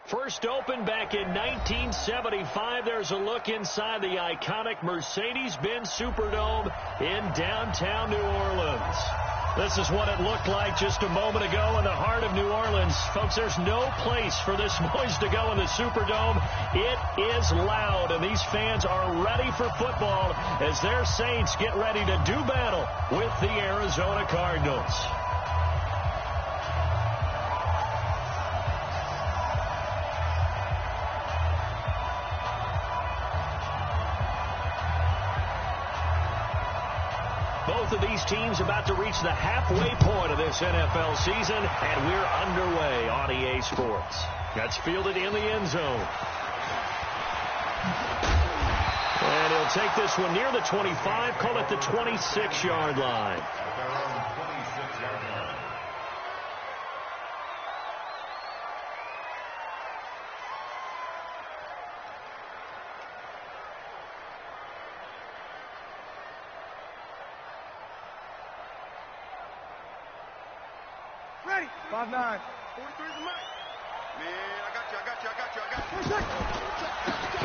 First opened back in 1975. There's a look inside the iconic Mercedes-Benz Superdome in downtown New Orleans. This is what it looked like just a moment ago in the heart of New Orleans. Folks, there's no place for this noise to go in the Superdome. It is loud, and these fans are ready for football as their Saints get ready to do battle with the Arizona Cardinals. Both of these teams about to reach the halfway point of this NFL season, and we're underway on EA Sports. That's fielded in the end zone. And he'll take this one near the 25, call it the 26-yard line. Ready. 5'9". 43 is the mic. Man, I got you.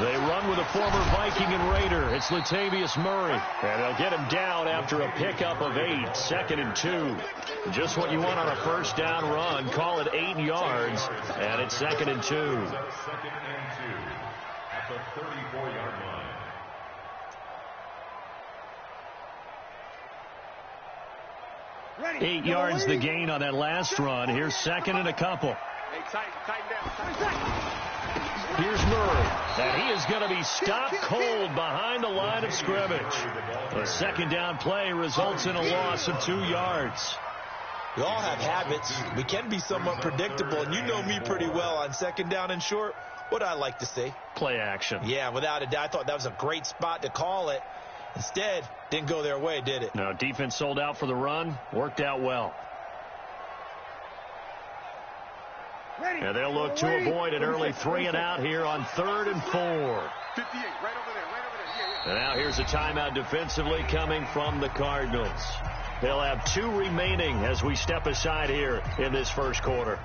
They run with a former Viking and Raider. It's Latavius Murray. And they'll get him down after a pickup of 8, 2nd and 2. Just what you want on a first down run. Call it 8 yards, and it's 2nd and 2. 2nd and 2 at the 34-yard line. 8 yards the gain on that last run. Here's 2nd and a couple. Hey, tighten down. Here's Murray, and he is going to be stopped cold behind the line of scrimmage. A second down play results in a loss of 2 yards. We all have habits. We can be somewhat predictable, and you know me pretty well on 2nd down and short. What I like to say? Play action. Yeah, without a doubt. I thought that was a great spot to call it. Instead, didn't go their way, did it? No, defense sold out for the run. Worked out well. And they'll look to avoid an early 3 and out here on 3rd and 4. 58, right over there. Yeah. And now here's a timeout defensively coming from the Cardinals. They'll have 2 remaining as we step aside here in this first quarter.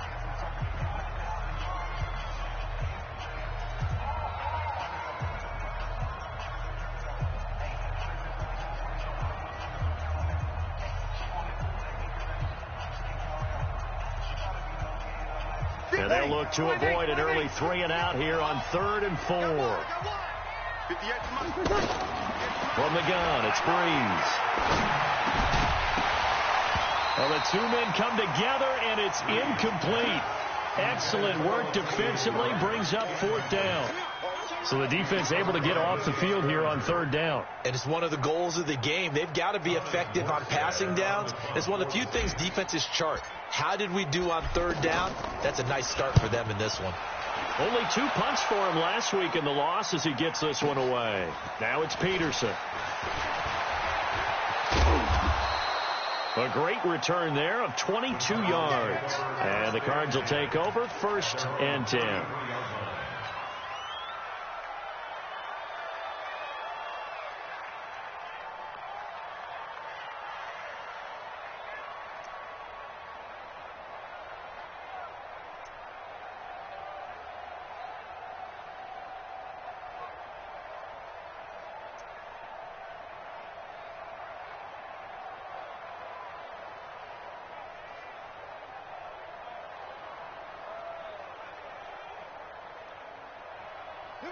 And they'll look to avoid an early 3 and out here on 3rd and 4. From the gun, it's Breeze. Well, the 2 men come together, and it's incomplete. Excellent work defensively, brings up 4th down. So the defense able to get off the field here on 3rd down. And it's one of the goals of the game. They've got to be effective on passing downs. It's one of the few things defenses chart. How did we do on 3rd down? That's a nice start for them in this one. Only 2 punts for him last week in the loss as he gets this one away. Now it's Peterson. A great return there of 22 yards. And the Cards will take over 1st and 10.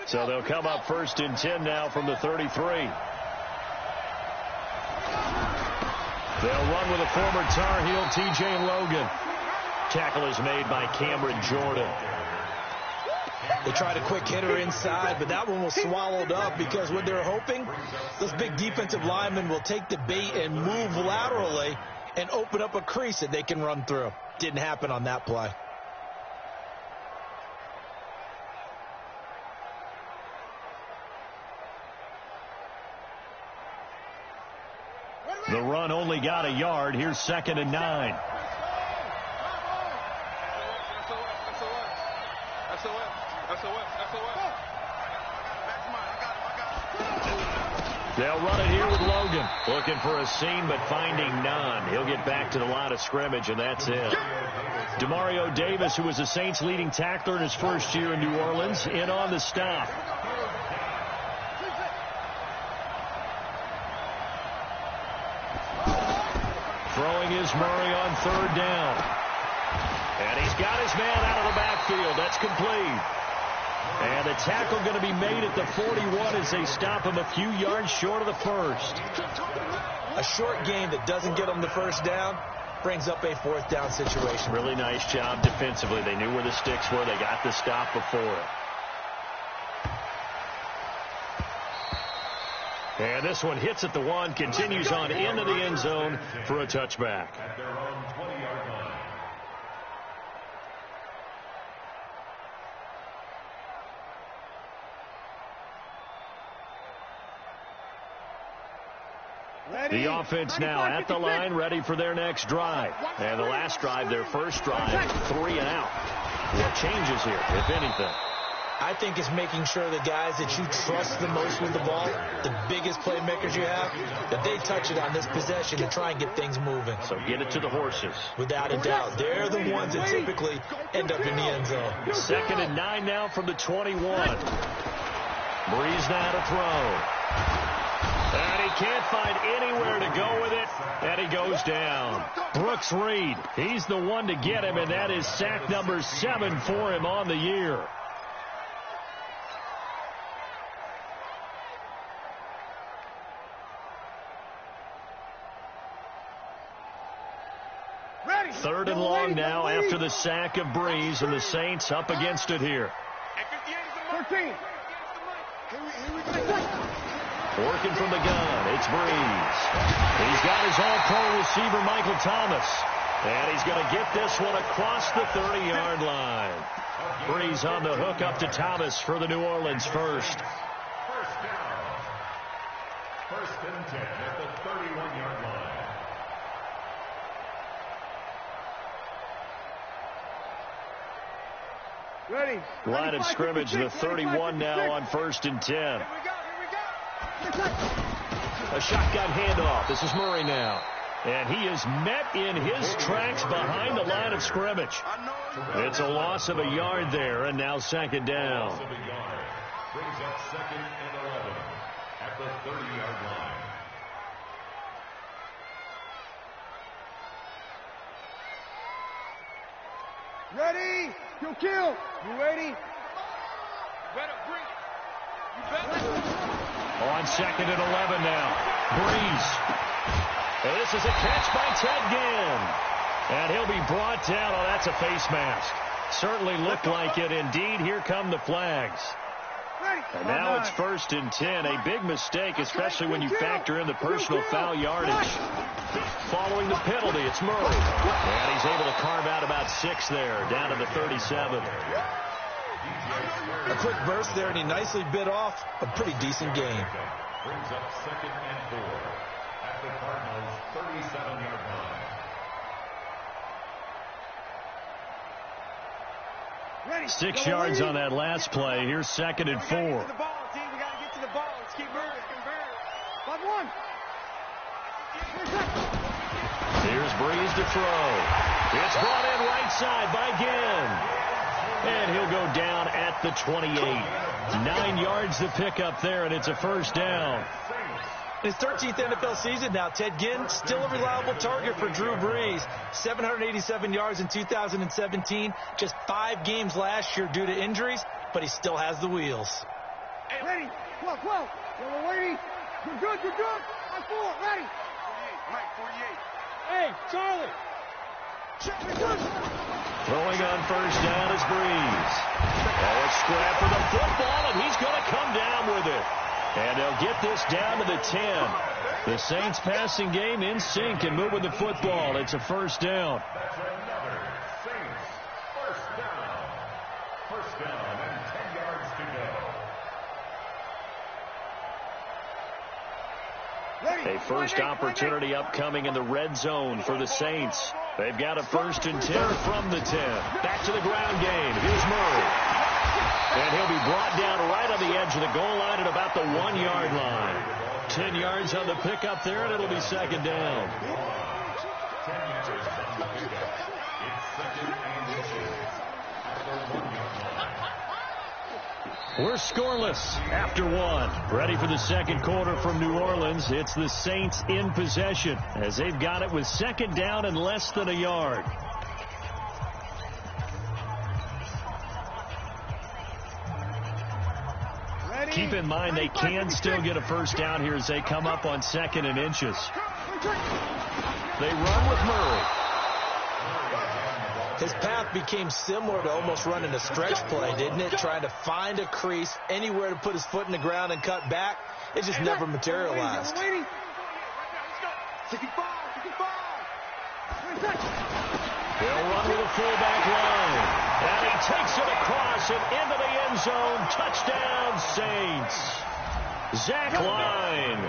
So they'll come up 1st and 10 now from the 33. They'll run with a former Tar Heel, T.J. Logan. Tackle is made by Cameron Jordan. They tried a quick hitter inside, but that one was swallowed up because what they're hoping, those big defensive linemen will take the bait and move laterally and open up a crease that they can run through. Didn't happen on that play. The run only got a yard. Here's 2nd and 9. They'll They'll run it here with Logan. Looking for a seam, but finding none. He'll get back to the line of scrimmage, and that's it. Demario Davis, who was the Saints' leading tackler in his first year in New Orleans, in on the stop. Throwing is Murray on third down. And he's got his man out of the backfield. That's complete. And the tackle going to be made at the 41 as they stop him a few yards short of the first. A short gain that doesn't get them the first down brings up a fourth down situation. Really nice job defensively. They knew where the sticks were. They got the stop before it. And this one hits at the 1, continues on into the end zone for a touchback. At their own 20-yard line. The offense now at the line, ready for their next drive. And the last drive, their first drive, 3 and out. What changes here, if anything? I think it's making sure the guys that you trust the most with the ball, the biggest playmakers you have, that they touch it on this possession to try and get things moving. So get it to the horses. Without a doubt. They're the ones that typically end up in the end zone. 2nd and 9 now from the 21. Breeze now to throw. And he can't find anywhere to go with it, and he goes down. Brooks Reed, he's the one to get him, and that is sack number 7 for him on the year. Third and long now after the sack of Breeze, and the Saints up against it here. 13. Working from the gun, it's Breeze. He's got his all-pro receiver, Michael Thomas. And he's going to get this one across the 30-yard line. Breeze on the hook up to Thomas for the New Orleans first. First down. 1st and 10 at the 31-yard line. Ready. Line of scrimmage, the 31 now on 1st and 10. Here we go. A shotgun handoff. This is Murray now. And he is met in his tracks behind the line of scrimmage. It's a loss of a yard there, and now 2nd down. Loss of a yard. Brings up 2nd and 11 at the 30-yard line. Ready. Kill. You ready? Better bring it. You better. On 2nd and 11 now. Breeze. And this is a catch by Ted Ginn. And he'll be brought down. Oh, that's a face mask. Certainly looked like it. Indeed, here come the flags. And now it's 1st and 10. A big mistake, especially when you factor in the personal foul yardage. Following the penalty, it's Murray. And he's able to carve out about 6 there, down to the 37. A quick burst there, and he nicely bit off a pretty decent game. Brings up 2nd and 4 at the Cardinals' 37-yard line. Ready. 6 yards on that last play. Here's 2nd and 4. We got to get to the ball, team. We got to get to the ball. Let's keep moving. 5-1. Here's Breeze to throw. It's brought in right side by Ginn. And he'll go down at the 28. 9 yards to pick up there, and it's a 1st down. In his 13th NFL season now, Ted Ginn still a reliable target for Drew Brees. 787 yards in 2017. Just 5 games last year due to injuries, but he still has the wheels. Hey, ready. 12. Yellow lady. You're good. On 4. Ready. 48. Mike, 48. Hey, Charlie. Check me good. Throwing on 1st down is Breeze. Oh, it's scrap for the football, and he's going to come down with it. And they'll get this down to the 10. The Saints passing game in sync and moving the football. It's a 1st down. That's another Saints 1st down. 1st down and 10 yards to go. Ready. A first opportunity upcoming in the red zone for the Saints. They've got a 1st and 10 from the 10. Back to the ground game. Here's Murray. And he'll be brought down right on the edge of the goal line at about the 1-yard line. 10 yards on the pickup there, and it'll be second down. 10 yards on the pickup. It's second and inches. After 1 yard line. We're scoreless after one. Ready for the second quarter from New Orleans. It's the Saints in possession as they've got it with second down and less than a yard. Keep in mind they can still get a first down here as they come up on second and inches. They run with Murray. His path became similar to almost running a stretch play, didn't it? Trying to find a crease, anywhere to put his foot in the ground and cut back. It just never materialized. They'll run with a fullback line. And he takes it across and into the end zone. Touchdown, Saints. Zach Line,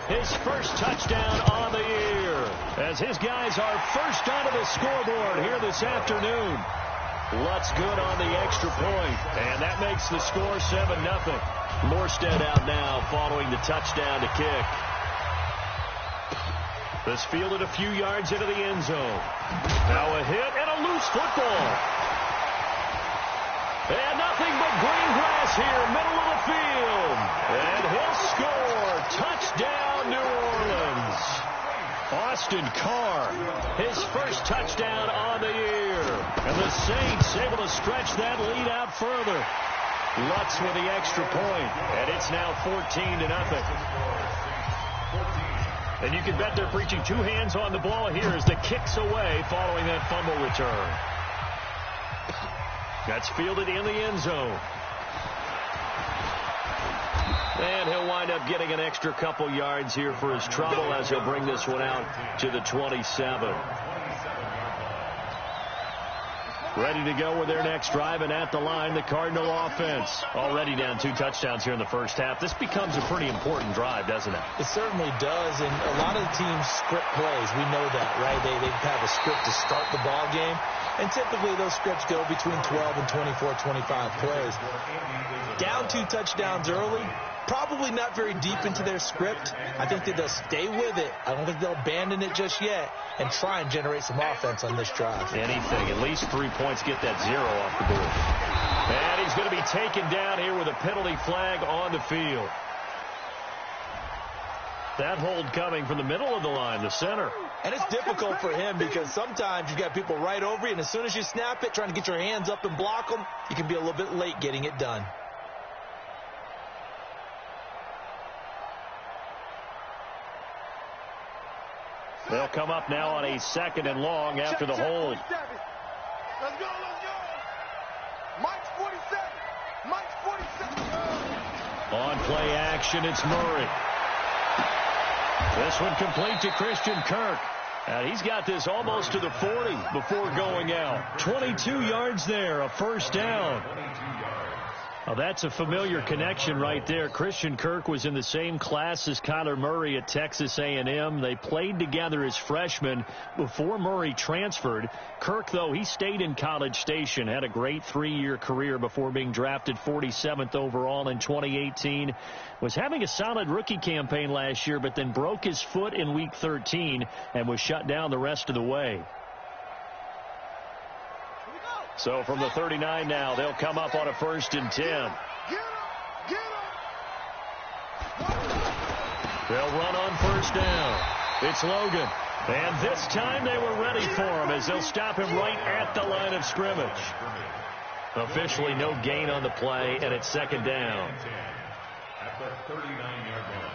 his first touchdown on the year, as his guys are first onto the scoreboard here this afternoon. Lutz good on the extra point, and that makes the score 7-0. Morstead out now following the touchdown to kick. This fielded a few yards into the end zone. Now a hit and a loose football. And nothing but green grass here, middle of the field. And he'll score. Touchdown, New Orleans. Austin Carr, his first touchdown on the year. And the Saints able to stretch that lead out further. Lutz with the extra point. And it's now 14-0. And you can bet they're preaching two hands on the ball here as the kick's away following that fumble return. That's fielded in the end zone. And he'll wind up getting an extra couple yards here for his trouble as he'll bring this one out to the 27. Ready to go with their next drive, and at the line, the Cardinal offense. Already down 2 touchdowns here in the first half. This becomes a pretty important drive, doesn't it? It certainly does, and a lot of the teams script plays. We know that, right? They have a script to start the ball game, and typically those scripts go between 12 and 24, 25 plays. Down 2 touchdowns early, probably not very deep into their script. I think that they'll stay with it. I don't think they'll abandon it just yet and try and generate some offense on this drive. Anything. At least 3 points, get that 0 off the board. And he's going to be taken down here with a penalty flag on the field. That hold coming from the middle of the line, the center. And it's difficult for him because sometimes you've got people right over you, and as soon as you snap it, trying to get your hands up and block them, you can be a little bit late getting it done. They'll come up now on a 2nd and long after the hold. Let's go, let's go. Mike's 47. Mike's 47. On play action, it's Murray. This one complete to Christian Kirk. And he's got this almost to the 40 before going out. 22 yards there, a first down. Well, that's a familiar connection right there. Christian Kirk was in the same class as Kyler Murray at Texas A&M. They played together as freshmen before Murray transferred. Kirk, though, he stayed in College Station, had a great 3-year career before being drafted 47th overall in 2018. Was having a solid rookie campaign last year, but then broke his foot in Week 13 and was shut down the rest of the way. So from the 39 now, they'll come up on a 1st and 10. They'll run on 1st down. It's Logan. And this time they were ready for him as they'll stop him right at the line of scrimmage. Officially no gain on the play, and it's 2nd down. At the 39-yard line.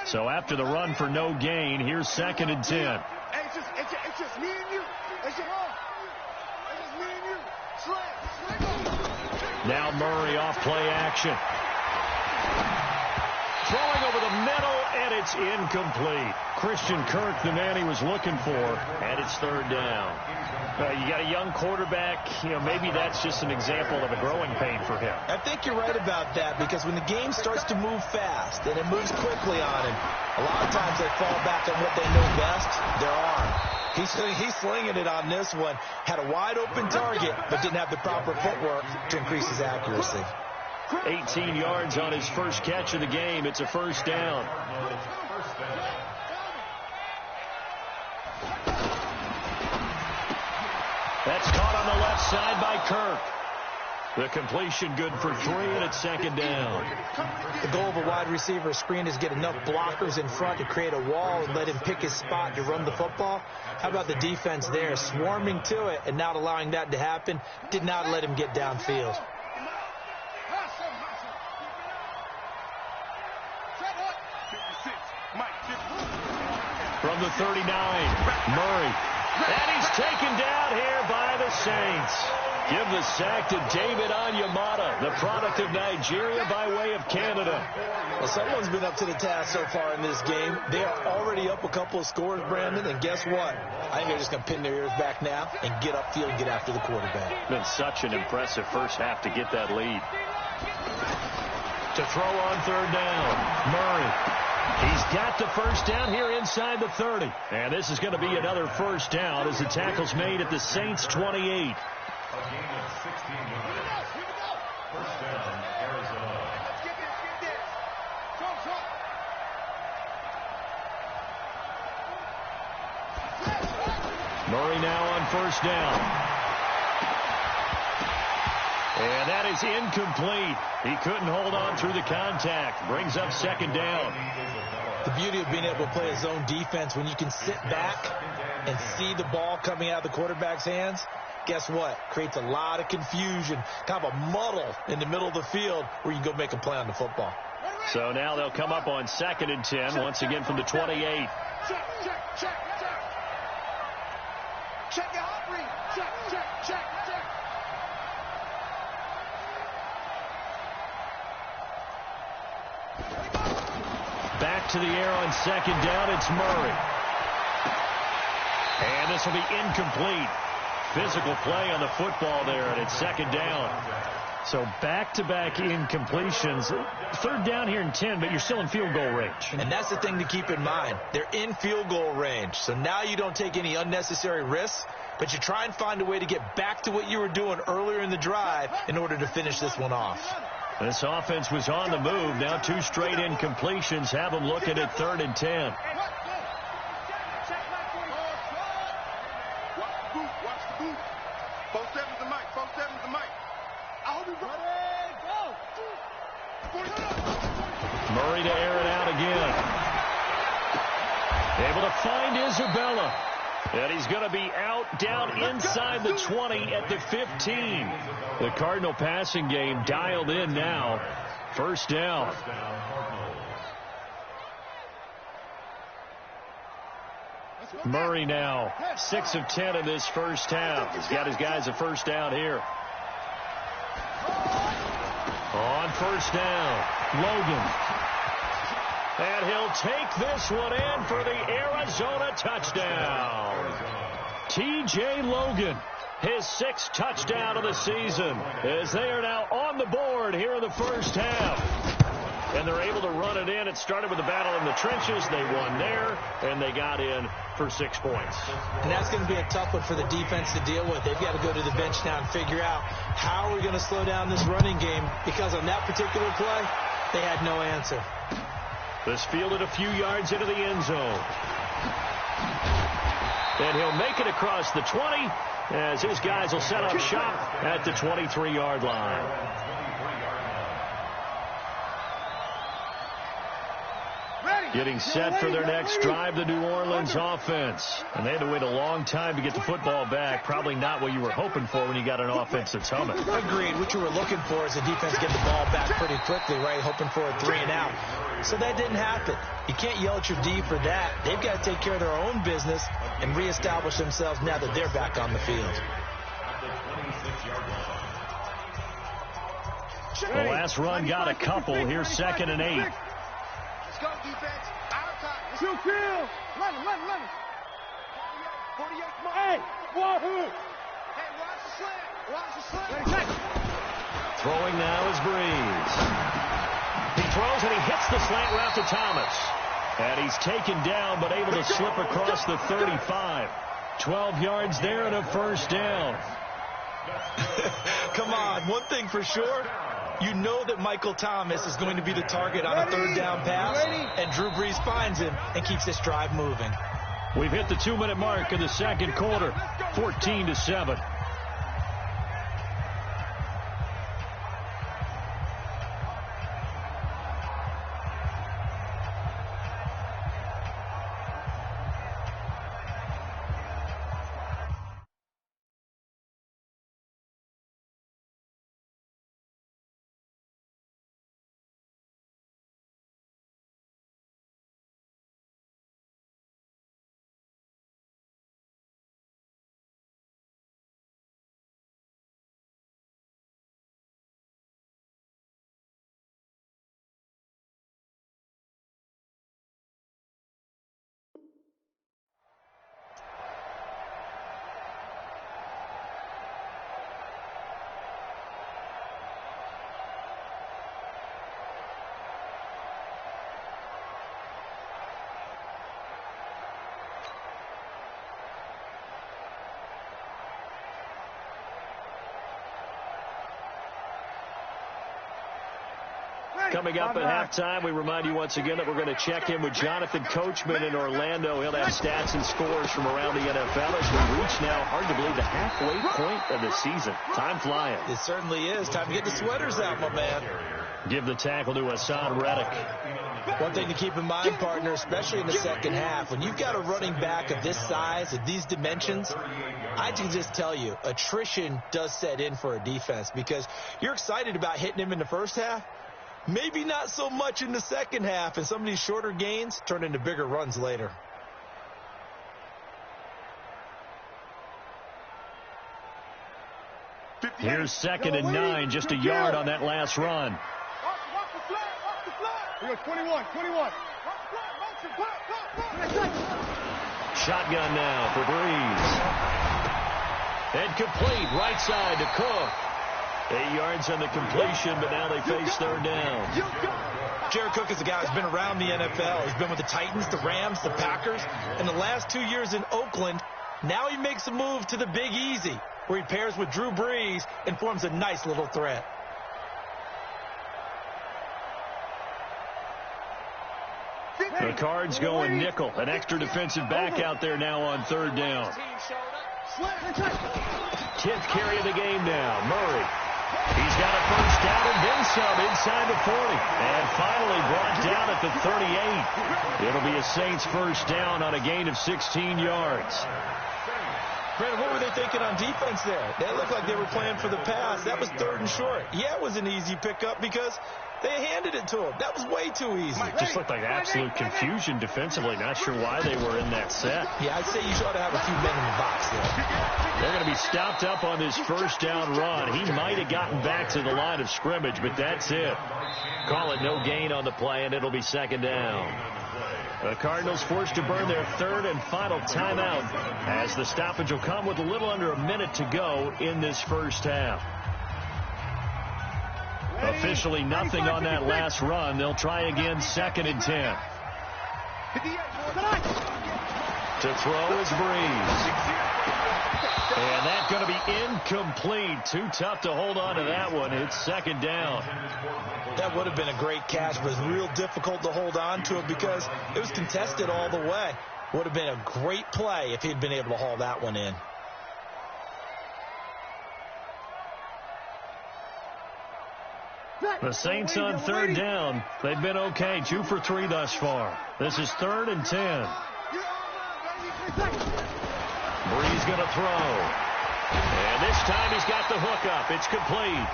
So after the run for no gain, here's 2nd and 10. Hey, it's just me and you. It's just me and you. Slam. Now Murray off play action. Throwing over the middle, and it's incomplete. Christian Kirk, the man he was looking for, and it's third down. You got a young quarterback. Maybe that's just an example of a growing pain for him. I think you're right about that, because when the game starts to move fast and it moves quickly on him, a lot of times they fall back on what they know best, their arm. He's slinging it on this one. Had a wide open target, but didn't have the proper footwork to increase his accuracy. 18 yards on his first catch of the game. It's a first down. That's caught on the left side by Kirk. The completion good for 3, and it's second down. The goal of a wide receiver screen is get enough blockers in front to create a wall and let him pick his spot to run the football. How about the defense there, swarming to it and not allowing that to happen? Did not let him get downfield. From the 39, Murray. And he's taken down here by the Saints. Give the sack to David Onyemata, the product of Nigeria by way of Canada. Well, someone's been up to the task so far in this game. They are already up a couple of scores, Brandon, and guess what? I think they're just going to pin their ears back now and get upfield and get after the quarterback. Been such an impressive first half to get that lead. To throw on third down, Murray. He's got the first down here inside the 30. And this is going to be another first down as the tackle's made at the Saints' 28. A gain of 16 yards. First down, Arizona. Murray now on first down. And that is incomplete. He couldn't hold on through the contact. Brings up second down. The beauty of being able to play a zone defense, when you can sit back and see the ball coming out of the quarterback's hands, guess what? Creates a lot of confusion, kind of a muddle in the middle of the field where you can go make a play on the football. So now they'll come up on 2nd and 10, once again from the 28. Check your hot read. Check. Back to the air on second down. It's Murray. And this will be incomplete. Physical play on the football there, and it's second down. So back-to-back incompletions. Third down here in 10, but you're still in field goal range. And that's the thing to keep in mind. They're in field goal range. So now you don't take any unnecessary risks, but you try and find a way to get back to what you were doing earlier in the drive in order to finish this one off. This offense was on the move. Now 2 straight incompletions have them looking at 3rd and 10. Murray to air it out again. Able to find Isabella. And he's going to be out down inside the 20 at the 15. The Cardinal passing game dialed in now. First down. Murray now 6 of 10 in this first half. He's got his guys a first down here. On first down, Logan. And he'll take this one in for the Arizona touchdown. T.J. Logan, his 6th touchdown of the season, as they are now on the board here in the first half. And they're able to run it in. It started with a battle in the trenches. They won there, and they got in for 6 points. And that's going to be a tough one for the defense to deal with. They've got to go to the bench now and figure out how are we going to slow down this running game, because on that particular play, they had no answer. This fielded a few yards into the end zone. And he'll make it across the 20 as his guys will set up shop at the 23-yard line. Getting set for their next drive, the New Orleans offense. And they had to wait a long time to get the football back. Probably not what you were hoping for when you got an offense that's humming. Agreed. What you were looking for is the defense get the ball back pretty quickly, right? Hoping for a 3 and out. So that didn't happen. You can't yell at your D for that. They've got to take care of their own business and reestablish themselves now that they're back on the field. The last run got a couple. Here's 2nd and 8. Chill. Let him. 48, come on. Hey, wahoo! Hey, watch the slant. Throwing now is Breeze. He throws and he hits the slant route to Thomas. And he's taken down but able to slip across the 35. 12 yards there and a first down. Come on, one thing for sure, you know that Michael Thomas is going to be the target on a third down pass, and Drew Brees finds him and keeps this drive moving. We've hit the 2-minute mark in the second quarter, 14-7. Coming up at halftime, we remind you once again that we're going to check in with Jonathan Coachman in Orlando. He'll have stats and scores from around the NFL as we reach now, hard to believe, the halfway point of the season. Time flying. It certainly is. Time to get the sweaters out, my man. Give the tackle to Hassan Reddick. One thing to keep in mind, partner, especially in the second half, when you've got a running back of this size, of these dimensions, I can just tell you, attrition does set in for a defense because you're excited about hitting him in the first half. Maybe not so much in the second half, and some of these shorter gains turn into bigger runs later. Here's 2nd and 9, just a yard on that last run. Watch the flag. We got 21. Shotgun now for Breeze. And complete, right side to Cook. 8 yards on the completion, but now they face third down. Jared Cook is a guy who's been around the NFL. He's been with the Titans, the Rams, the Packers, and the last 2 years in Oakland. Now he makes a move to the Big Easy, where he pairs with Drew Brees and forms a nice little threat. The Cards going nickel. An extra defensive back out there now on third down. 10th carry of the game now. Murray. He's got a first down and then some inside the 40. And finally brought down at the 38. It'll be a Saints first down on a gain of 16 yards. Brandon, what were they thinking on defense there? They looked like they were playing for the pass. That was 3rd and short. Yeah, it was an easy pickup because they handed it to him. That was way too easy. Just looked like absolute confusion defensively. Not sure why they were in that set. Yeah, I'd say you ought to have a few men in the box there. They're going to be stopped up on this first down run. He might have gotten back to the line of scrimmage, but that's it. Call it no gain on the play, and it'll be 2nd down. The Cardinals forced to burn their 3rd and final timeout as the stoppage will come with a little under a minute to go in this first half. Officially nothing on that last run. They'll try again 2nd and 10. To throw is Breeze. And that's going to be incomplete. Too tough to hold on to that one. It's 2nd down. That would have been a great catch, but it's real difficult to hold on to it because it was contested all the way. Would have been a great play if he'd been able to haul that one in. The Saints on 3rd down. They've been okay. 2 for 3 thus far. This is 3rd and 10. Breeze going to throw. And this time he's got the hook up. It's complete.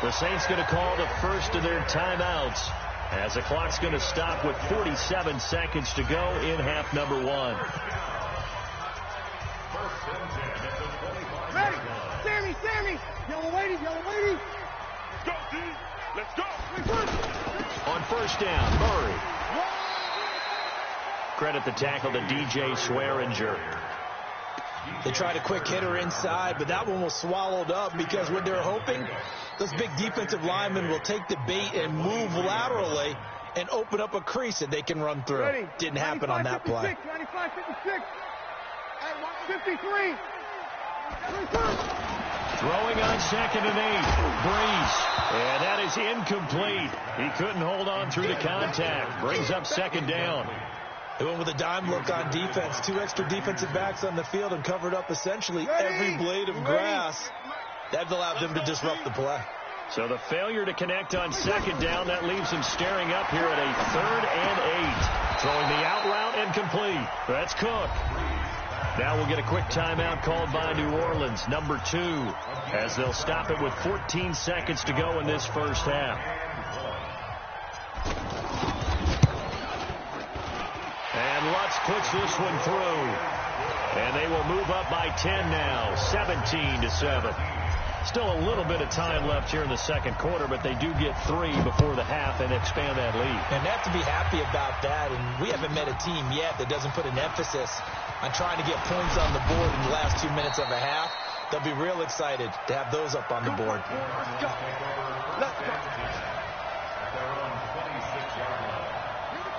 The Saints going to call the first of their timeouts as the clock's going to stop with 47 seconds to go in half number 1. Ready. Sammy. Yellow lady. Go, D. Let's go. On first down, Murray. credit the tackle to DJ Swearinger. They tried a quick hitter inside, but that one was swallowed up because what they're hoping, those big defensive linemen will take the bait and move laterally and open up a crease that they can run through. Ready. Didn't happen on that play. 95, 56. 53. Throwing on 2nd and 8. Brees. And that is incomplete. He couldn't hold on through the contact. Brings up 2nd down. They went with a dime look on defense. 2 extra defensive backs on the field and covered up essentially every blade of grass. That allowed them to disrupt the play. So the failure to connect on 2nd down, that leaves him staring up here at a 3rd and 8. Throwing the out route and complete. That's Cook. Now we'll get a quick timeout called by New Orleans, number 2, as they'll stop it with 14 seconds to go in this first half. And Lutz puts this one through. And they will move up by 10 now, 17-7. Still a little bit of time left here in the second quarter, but they do get 3 before the half and expand that lead. And they have to be happy about that. And we haven't met a team yet that doesn't put an emphasis on trying to get points on the board in the last 2 minutes of a half. They'll be real excited to have those up on the board. Let's go. Let's go.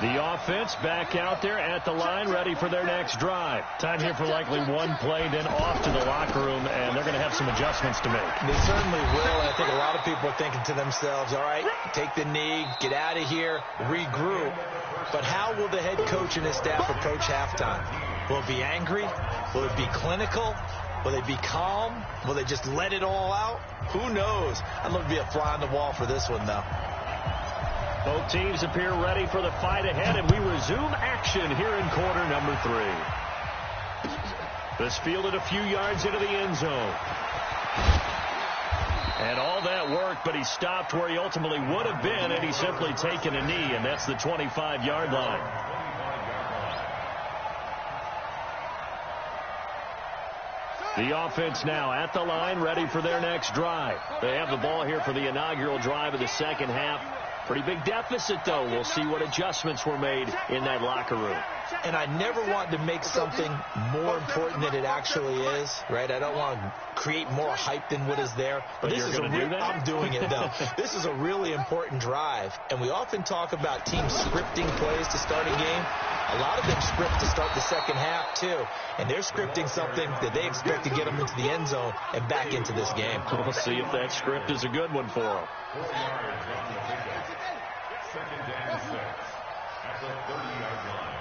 The offense back out there at the line, ready for their next drive. Time here for likely one play, then off to the locker room, and they're going to have some adjustments to make. They certainly will, and I think a lot of people are thinking to themselves, all right, take the knee, get out of here, regroup. But how will the head coach and his staff approach halftime? Will it be angry? Will it be clinical? Will they be calm? Will they just let it all out? Who knows? I'd love to be a fly on the wall for this one, though. Both teams appear ready for the fight ahead, and we resume action here in quarter number 3. This fielded a few yards into the end zone. And all that work, but he stopped where he ultimately would have been had he simply taken a knee, and that's the 25-yard line. The offense now at the line, ready for their next drive. They have the ball here for the inaugural drive of the second half. Pretty big deficit, though. We'll see what adjustments were made in that locker room. And I never want to make something more important than it actually is, right? I don't want to create more hype than what is there. But this you're is going to do that? I'm doing it, though. This is a really important drive. And we often talk about teams scripting plays to start a game. A lot of them script to start the second half, too. And they're scripting something that they expect to get them into the end zone and back into this game. We'll see if that script is a good one for them. 2nd and 6 at the 30-yard line.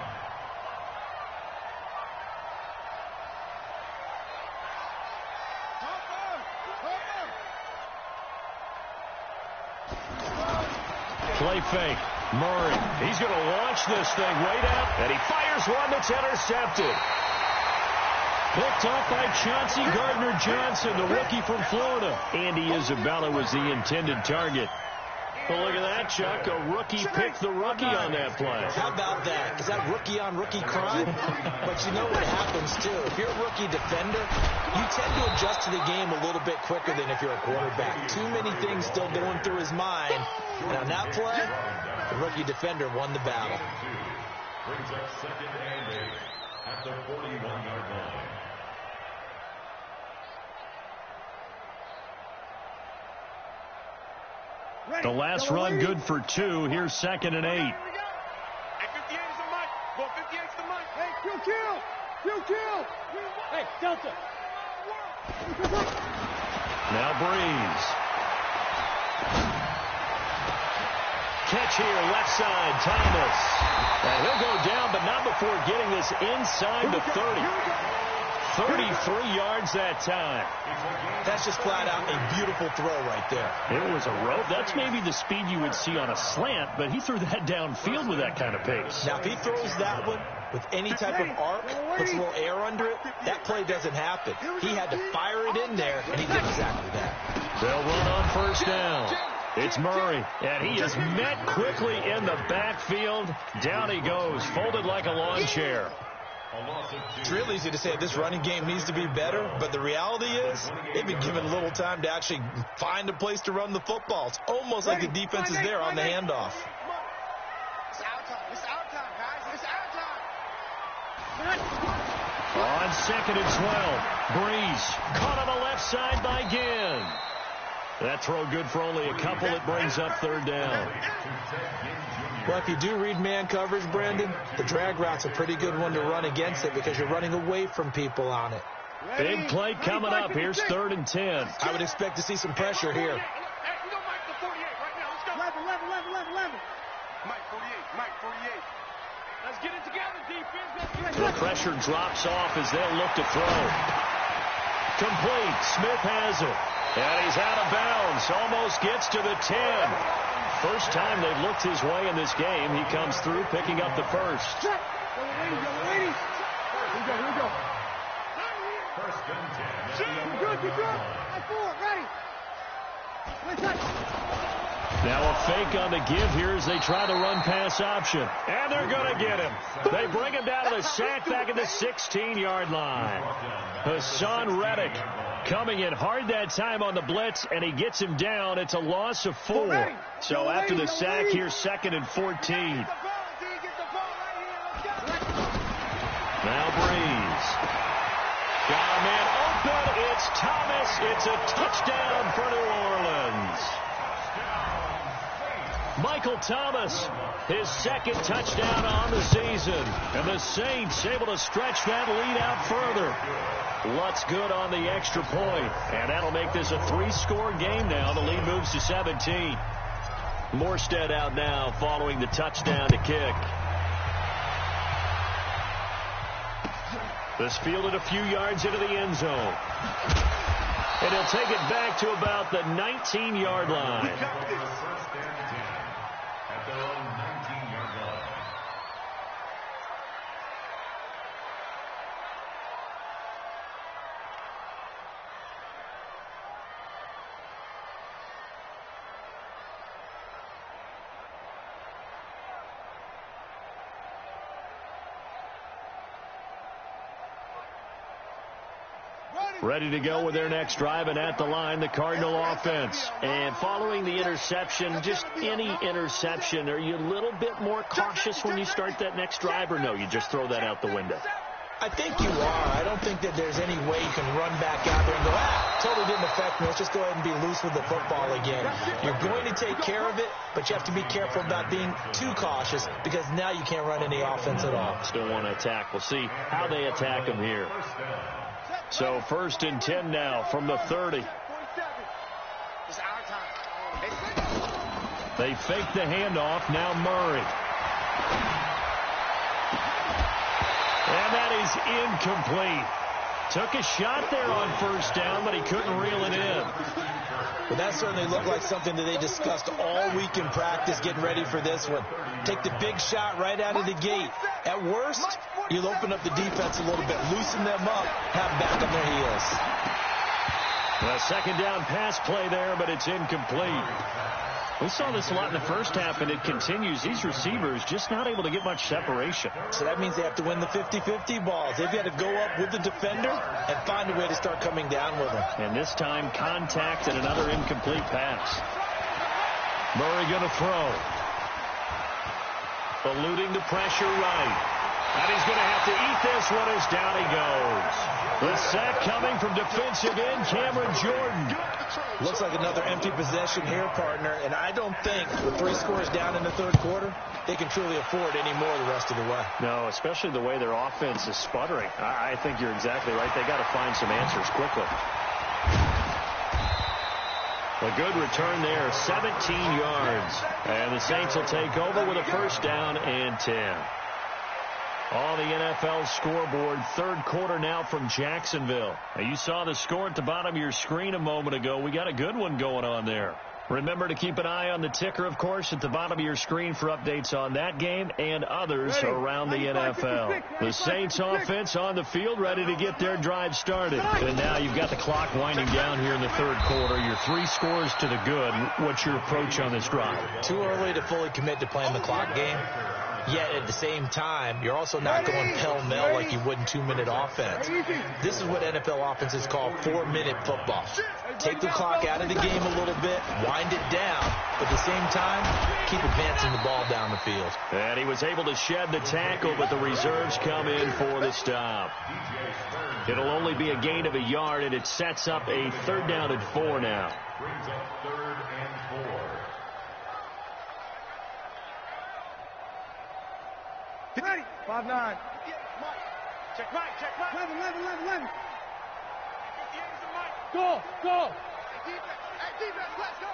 Play fake. Murray. He's going to launch this thing right out, and he fires one that's intercepted. Picked off by Chauncey Gardner-Johnson, the rookie from Florida. Andy Isabella was the intended target. Well, look at that, Chuck. A rookie picked the rookie on that play. How about that? Is that rookie-on-rookie crime? But you know what happens, too. If you're a rookie defender, you tend to adjust to the game a little bit quicker than if you're a quarterback. Too many things still going through his mind. And on that play, the rookie defender won the battle. Brings up 2nd and 8 at the 41-yard line. The last run good for 2. Here's 2nd and 8. Hey, 58 is the mic. Go 58 is the mic. Hey, kill. Hey, Delta. Now Brees. Catch here, left side, Thomas. And he'll go down, but not before getting this inside the 30. 33 yards that time. That's just flat out a beautiful throw right there. It was a rope. That's maybe the speed you would see on a slant, but he threw that downfield with that kind of pace. Now, if he throws that one with any type of arc, puts a little air under it, that play doesn't happen. He had to fire it in there, and he did exactly that. They'll run on first down. It's Murray, and he is met quickly in the backfield. Down he goes, folded like a lawn chair. It's real easy to say this running game needs to be better, but the reality is they've been given little time to actually find a place to run the football. It's almost like the defense is there on the handoff. It's our time, guys. It's our time. On 2nd and 12, Breeze caught on the left side by Ginn. That throw good for only a couple. It brings up 3rd down. Well, if you do read man coverage, Brandon, the drag route's a pretty good one to run against it because you're running away from people on it. Big play coming up. Here's 3rd and 10. I would expect to see some pressure here. Let's get it together, defense. The pressure drops off as they'll look to throw. Complete. Smith has it. And he's out of bounds. Almost gets to the 10. First time they've looked his way in this game. He comes through picking up the first. Here we go. First and 10. Good. I 4, ready. Now a fake on the give here as they try to run pass option. And they're going to get him. They bring him down to the sack back at the 16-yard line. Hassan Reddick coming in hard that time on the blitz, and he gets him down. It's a loss of 4. So after the sack, here's 2nd and 14. Now Breeze. Got a man open. It's Thomas. It's a touchdown for New Orleans. Michael Thomas, his 2nd touchdown on the season. And the Saints able to stretch that lead out further. Lutz good on the extra point. And that'll make this a 3-score game now. The lead moves to 17. Morstead out now following the touchdown to kick. This fielded a few yards into the end zone. And he'll take it back to about the 19-yard line. At their own 19-yard line. Ready to go with their next drive, and at the line, the Cardinal offense. And following the interception, just any interception, are you a little bit more cautious when you start that next drive, or no, you just throw that out the window? I think you are. I don't think that there's any way you can run back out there and go, totally didn't affect me. Let's just go ahead and be loose with the football again. You're going to take care of it, but you have to be careful about being too cautious because now you can't run any offense at all. Still want to attack. We'll see how they attack them here. So 1st and 10 now from the 30. They fake the handoff. Now Murray. And that is incomplete. Took a shot there on 1st down, but he couldn't reel it in. Well, that certainly looked like something that they discussed all week in practice getting ready for this one. Take the big shot right out of the gate. At worst, you'll open up the defense a little bit, loosen them up, have them back on their heels. A 2nd down pass play there, but it's incomplete. We saw this a lot in the first half, and it continues. These receivers just not able to get much separation. So that means they have to win the 50-50 balls. They've got to go up with the defender and find a way to start coming down with them. And this time, contact and another incomplete pass. Murray going to throw. Eluding the pressure right. And he's going to have to eat this one as down he goes. The sack coming from defensive end Cameron Jordan. Looks like another empty possession here, partner. And I don't think with 3 scores down in the 3rd quarter, they can truly afford any more the rest of the way. No, especially the way their offense is sputtering. I think you're exactly right. They got to find some answers quickly. A good return there, 17 yards. And the Saints will take over with a 1st down and 10. On the NFL scoreboard, 3rd quarter now from Jacksonville. Now, you saw the score at the bottom of your screen a moment ago. We got a good one going on there. Remember to keep an eye on the ticker, of course, at the bottom of your screen for updates on that game and others around the NFL. The Saints offense on the field, ready to get their drive started. And now you've got the clock winding down here in the 3rd quarter. Your 3 scores to the good. What's your approach on this drive? Too early to fully commit to playing the clock game. Yet at the same time, you're also not going pell-mell like you would in 2-minute offense. This is what NFL offenses call 4-minute football. Take the clock out of the game a little bit, wind it down, but at the same time, keep advancing the ball down the field. And he was able to shed the tackle, but the reserves come in for the stop. It'll only be a gain of a yard, and it sets up a 3rd down and 4 now. Brings up 3rd and 4. Ready. 5-9. Check Mike. 11. Go. Hey, defense, let's go.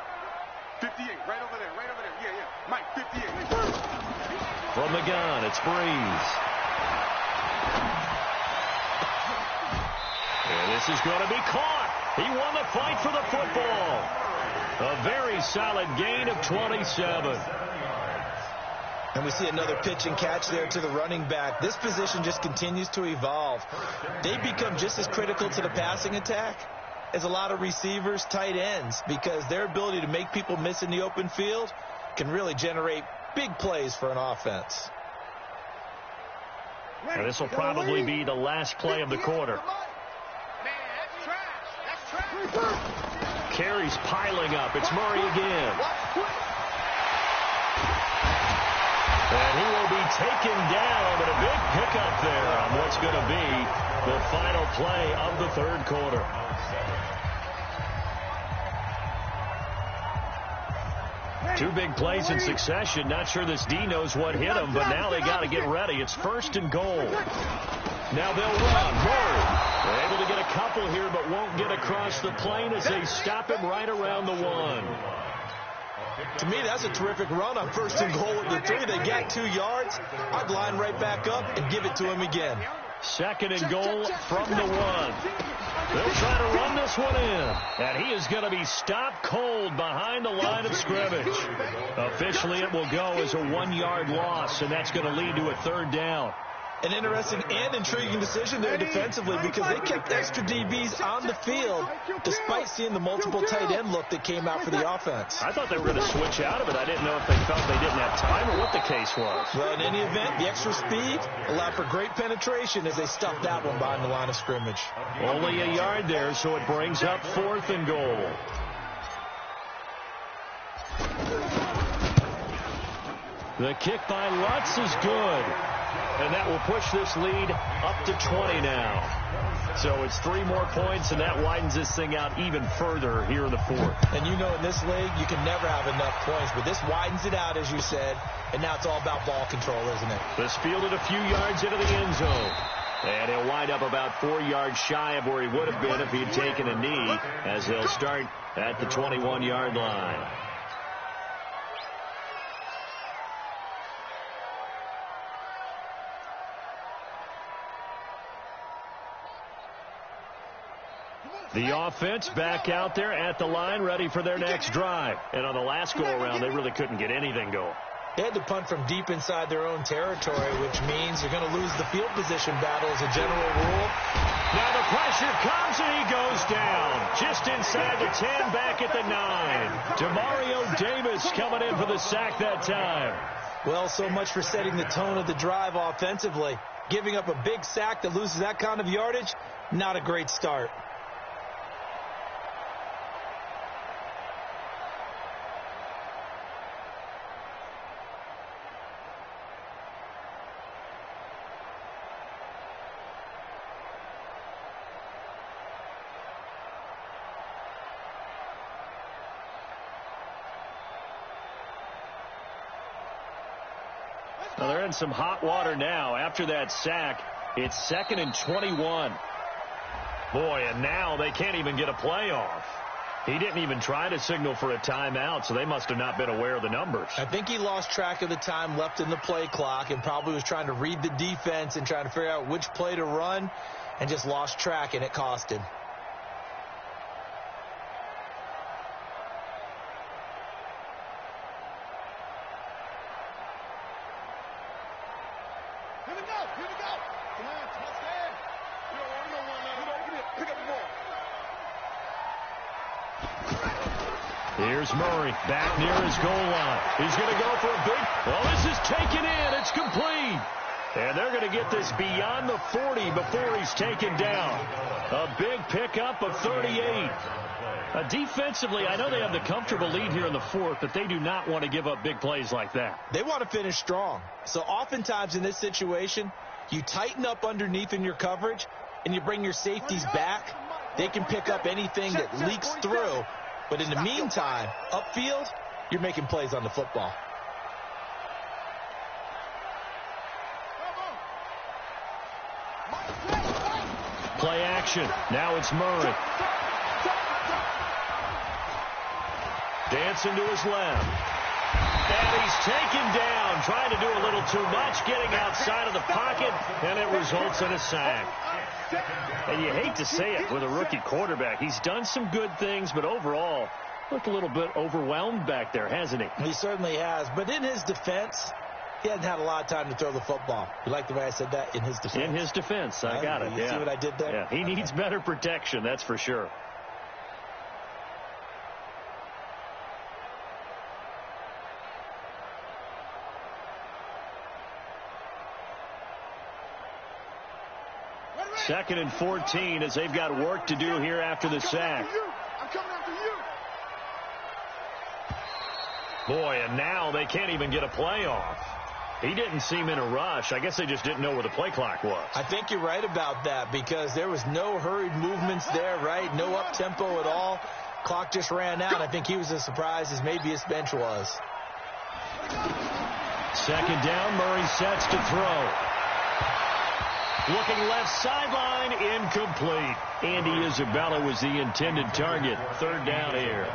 58, right over there. Yeah. Mike, 58. From the gun, it's Breeze. And this is going to be caught. He won the fight for the football. A very solid gain of 27. And we see another pitch and catch there to the running back. This position just continues to evolve. They become just as critical to the passing attack as a lot of receivers, tight ends, because their ability to make people miss in the open field can really generate big plays for an offense. And this will probably be the last play of the quarter. Carries piling up. It's Murray again. And he will be taken down, but a big pickup there on what's going to be the final play of the 3rd quarter. Two big plays in succession. Not sure this D knows what hit him, but now they got to get ready. It's 1st and goal. Now they'll run. Murray. They're able to get a couple here, but won't get across the plane as they stop him right around the 1. To me, that's a terrific run on 1st and goal at the 3. They got 2 yards. I'd line right back up and give it to him again. 2nd and goal from the 1. They'll try to run this one in. And he is going to be stopped cold behind the line of scrimmage. Officially, it will go as a 1-yard loss, and that's going to lead to a 3rd down. An interesting and intriguing decision there defensively, because they kept extra DBs on the field despite seeing the multiple tight end look that came out for the offense. I thought they were going to switch out of it. I didn't know if they felt they didn't have time or what the case was. Well, in any event, the extra speed allowed for great penetration as they stuffed that one behind the line of scrimmage. Only a yard there, so it brings up 4th and goal. The kick by Lutz is good. And that will push this lead up to 20 now. So it's 3 more points, and that widens this thing out even further here in the 4th. And you know in this league, you can never have enough points, but this widens it out, as you said, and now it's all about ball control, isn't it? This fielded a few yards into the end zone. And he'll wind up about 4 yards shy of where he would have been if he had taken a knee, as he'll start at the 21-yard line. The offense back out there at the line, ready for their next drive. And on the last go-around, they really couldn't get anything going. They had to punt from deep inside their own territory, which means they're going to lose the field position battle as a general rule. Now the pressure comes, and he goes down. Just inside the 10, back at the 9. Demario Davis coming in for the sack that time. Well, so much for setting the tone of the drive offensively. Giving up a big sack that loses that kind of yardage, not a great start. Well, they're in some hot water now. After that sack, it's 2nd and 21. Boy, and now they can't even get a play off. He didn't even try to signal for a timeout, so they must have not been aware of the numbers. I think he lost track of the time left in the play clock and probably was trying to read the defense and trying to figure out which play to run and just lost track, and it cost him. Here's Murray back near his goal line. He's going to go for a big. Well, this is taken in. It's complete. And they're going to get this beyond the 40 before he's taken down. A big pickup of 38. Defensively, I know they have the comfortable lead here in the fourth, but they do not want to give up big plays like that. They want to finish strong. So oftentimes in this situation, you tighten up underneath in your coverage, and you bring your safeties back. They can pick up anything that leaks through. But in the meantime, upfield, you're making plays on the football. Play action. Now it's Murray. Dancing to his left. And he's taken down, trying to do a little too much, getting outside of the pocket, and it results in a sack. And you hate to say it with a rookie quarterback. He's done some good things, but overall, looked a little bit overwhelmed back there, hasn't he? He certainly has. But in his defense, he hasn't had a lot of time to throw the football. You like the way I said that? In his defense. In his defense. I got it. You see what I did there? Yeah, he needs better protection, that's for sure. Second and 14 as they've got work to do here after the sack. I'm coming after you. Boy, and now they can't even get a play off. He didn't seem in a rush. I guess they just didn't know where the play clock was. I think you're right about that because there was no hurried movements there, right? No up-tempo at all. Clock just ran out. I think he was as surprised as maybe his bench was. Second down, Murray sets to throw. Looking left sideline, incomplete. Andy Isabella was the intended target. Third down here.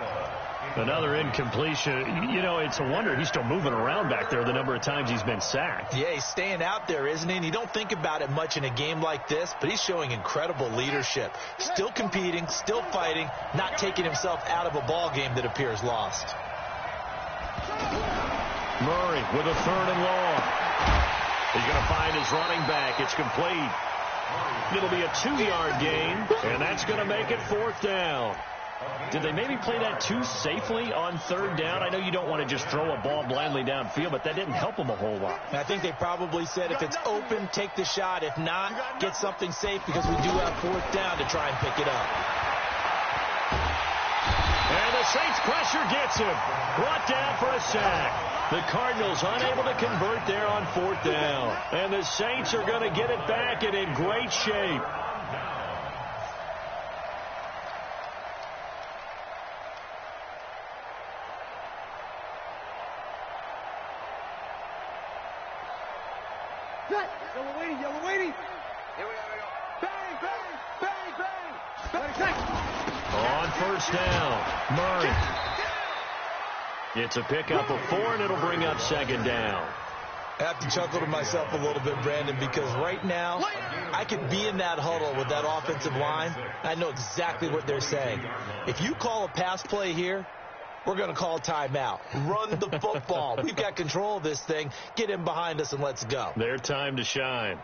Another incompletion. You know, it's a wonder he's still moving around back there the number of times he's been sacked. Yeah, he's staying out there, isn't he? And you don't think about it much in a game like this, but he's showing incredible leadership. Still competing, still fighting, not taking himself out of a ball game that appears lost. Murray with a third and long. He's going to find his running back. It's complete. It'll be a 2-yard gain, and that's going to make it fourth down. Did they maybe play that too safely on third down? I know you don't want to just throw a ball blindly downfield, but that didn't help them a whole lot. I think they probably said if it's open, take the shot. If not, get something safe because we do have fourth down to try and pick it up. And the Saints pressure gets him. Brought down for a sack. The Cardinals unable to convert there on fourth down. And the Saints are going to get it back and in great shape. Yellow waiting. Here we go. Bang, bang, bang, bang. On first down, Murray. It's a pickup of 4, and it'll bring up second down. I have to chuckle to myself a little bit, Brandon, because right now I could be in that huddle with that offensive line. I know exactly what they're saying. If you call a pass play here, we're going to call timeout. Run the football. We've got control of this thing. Get in behind us and let's go. Their time to shine.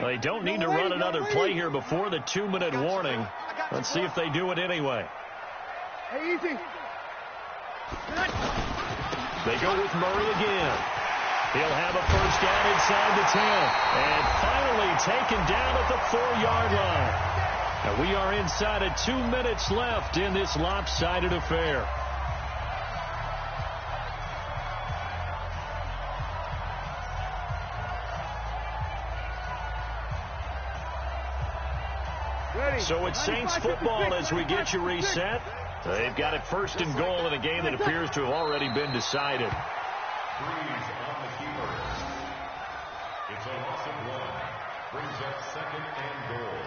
They don't need to run another play here before the 2-minute warning. Let's see if they do it anyway. Hey, easy. They go with Murray again. He'll have a first down inside the 10. And finally taken down at the 4-yard line. And we are inside of 2 minutes left in this lopsided affair. So it's Saints football as we get you reset. They've got it first and goal in a game that appears to have already been decided. Freeze on the keeper. It's a loss of 1. Brings up second and goal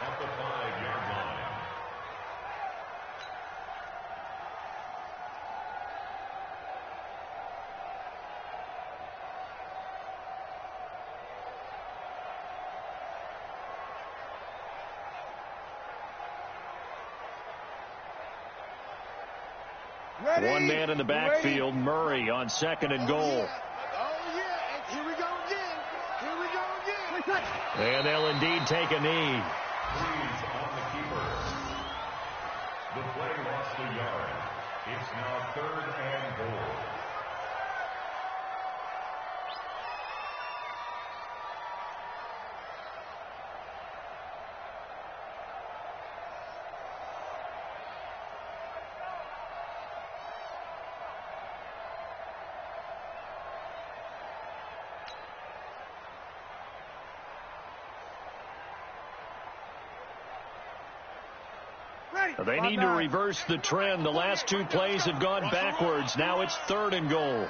at the 5-yard line. Ready? One man in the backfield, Murray on 2nd and goal. Oh, yeah. Here we go again. Here we go again. And they'll indeed take a knee. Freeze on the keeper. The play lost a yard. It's now 3rd and goal. They need to reverse the trend. The last 2 plays have gone backwards. Now it's 3rd and goal.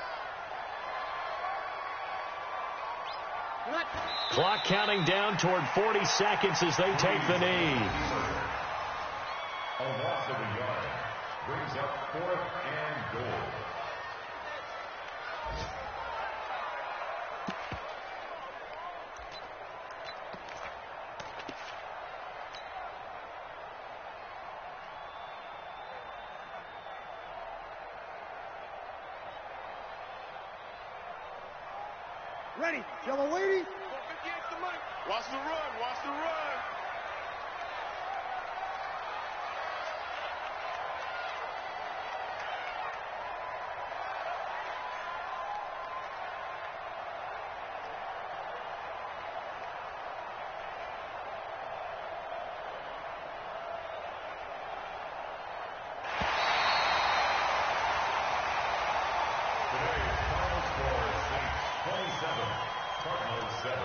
Clock counting down toward 40 seconds as they take the knee. A loss of a yard brings up 4th and goal. Ready. Yellow lady. Watch the run. Watch the run. Today's final score, Saints 27, Cardinals 7.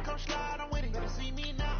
Come slide on with it. Better see me now.